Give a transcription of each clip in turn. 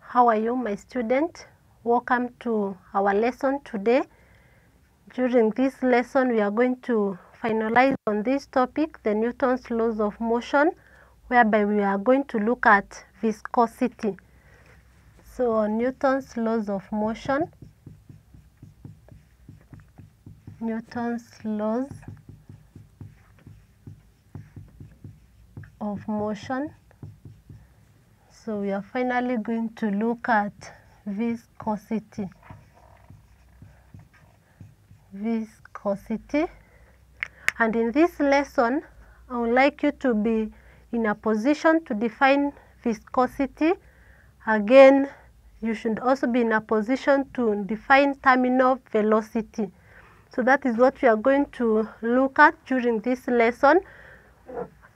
How are you, my student? Welcome to our lesson today. During this lesson, we are going to finalize on this topic, the Newton's laws of motion, whereby we are going to look at viscosity. So, Newton's laws of motion. Newton's laws of motion. So we are finally going to look at viscosity. Viscosity. And in this lesson, I would like you to be in a position to define viscosity. Again, you should also be in a position to define terminal velocity. So that is what we are going to look at during this lesson.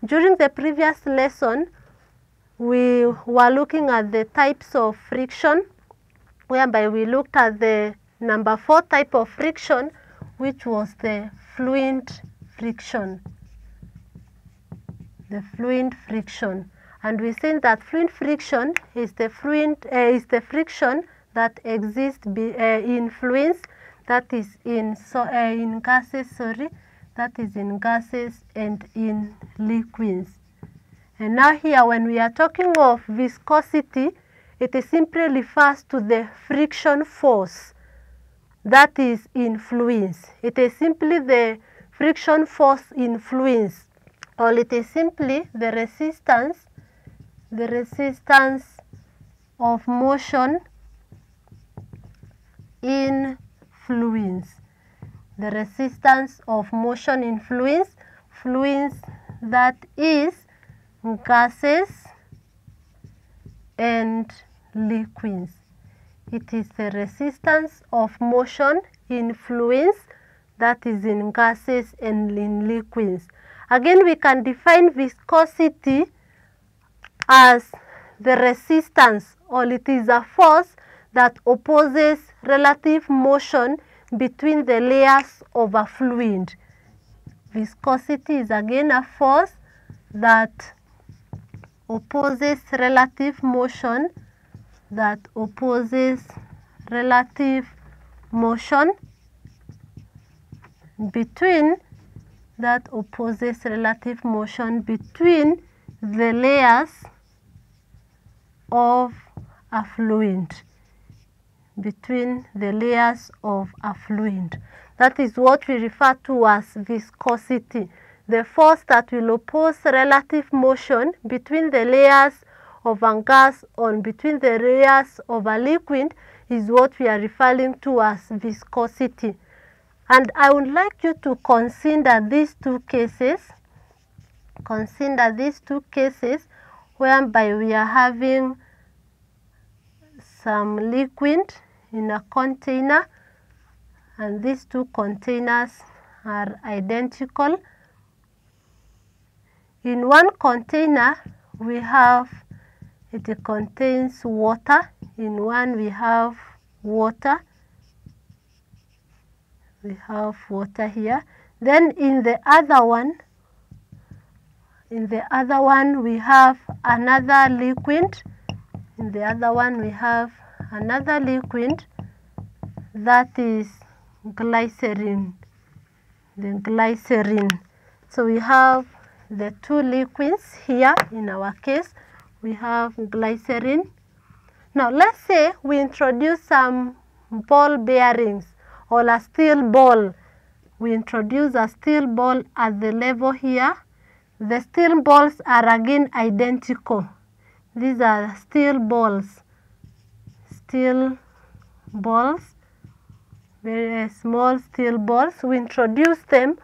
During the previous lesson, we were looking at the types of friction, whereby we looked at the number 4 type of friction, which was the fluid friction. The fluid friction. And we think that fluid friction is the friction that exists in fluids, that is in gases, that is in gases and in liquids. And now here, when we are talking of viscosity, it simply refers to the friction force that is in fluids. It is simply the friction force in fluids, or it is simply the resistance of motion in fluids. The resistance of motion in fluids that is gases and liquids. It is the resistance of motion in fluids that is in gases and in liquids. Again, we can define viscosity as the resistance, or it is a force that opposes relative motion between the layers of a fluid. Viscosity is again a force that opposes relative motion, between the layers of a fluid. Between the layers of a fluid. That is what we refer to as viscosity. The force that will oppose relative motion between the layers of a gas or between the layers of a liquid is what we are referring to as viscosity. And I would like you to consider these two cases. Consider these two cases whereby we are having some liquid in a container, and these two containers are identical. In one container we have, it contains water. In one we have water. We have water here. Then in the other one, we have another liquid. In the other one we have another liquid, that is glycerin. The glycerin. So we have the two liquids here. In our case, we have glycerin. Now let's say we introduce some ball bearings or a steel ball. We introduce a steel ball at the level here. The steel balls are again identical. These are steel balls. Very small steel balls. We introduce them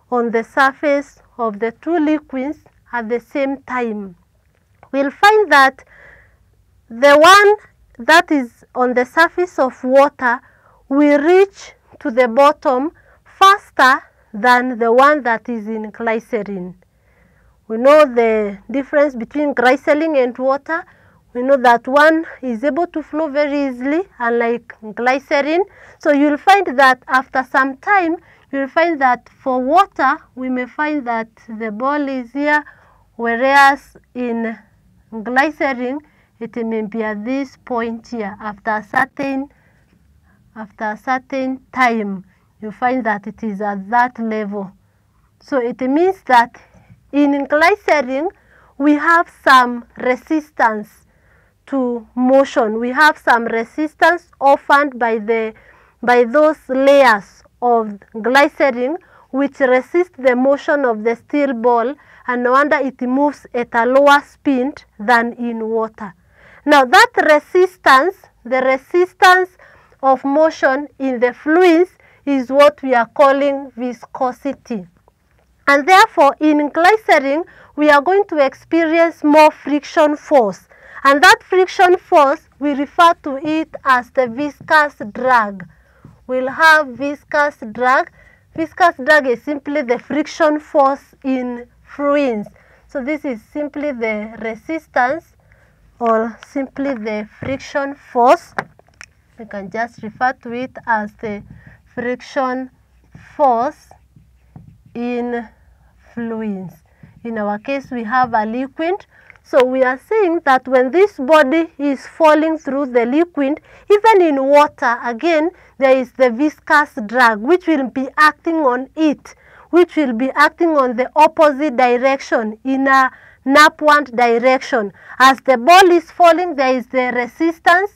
on the surface of the two liquids at the same time. We'll find that the one that is on the surface of water will reach to the bottom faster than the one that is in glycerin. We know the difference between glycerin and water. We know that one is able to flow very easily, unlike glycerin. So you'll find that after some time, you'll find that for water, we may find that the ball is here whereas in glycerin it may be at this point here. After a certain time you find that it is at that level. So it means that in glycerin we have some resistance to motion. We have some resistance offered by those layers of glycerin which resist the motion of the steel ball, and no wonder it moves at a lower speed than in water. Now that resistance, the resistance of motion in the fluids, is what we are calling viscosity. And therefore in glycerin we are going to experience more friction force, and that friction force we refer to it as the viscous drag. We'll have viscous drag. Viscous drag is simply the friction force in fluids. So this is simply the resistance or simply the friction force. We can just refer to it as the friction force in fluids. In our case we have a liquid. So we are saying that when this body is falling through the liquid, even in water, again there is the viscous drag which will be acting on it, which will be acting on the opposite direction, in an upward direction. As the ball is falling, there is the resistance.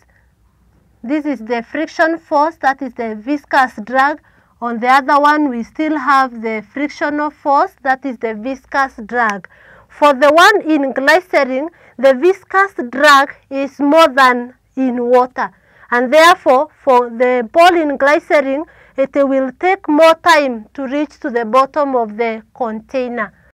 This is the friction force, that is the viscous drag. On the other one we still have the frictional force, that is the viscous drag. For the one in glycerin, the viscous drag is more than in water, and therefore for the ball in glycerin it will take more time to reach to the bottom of the container.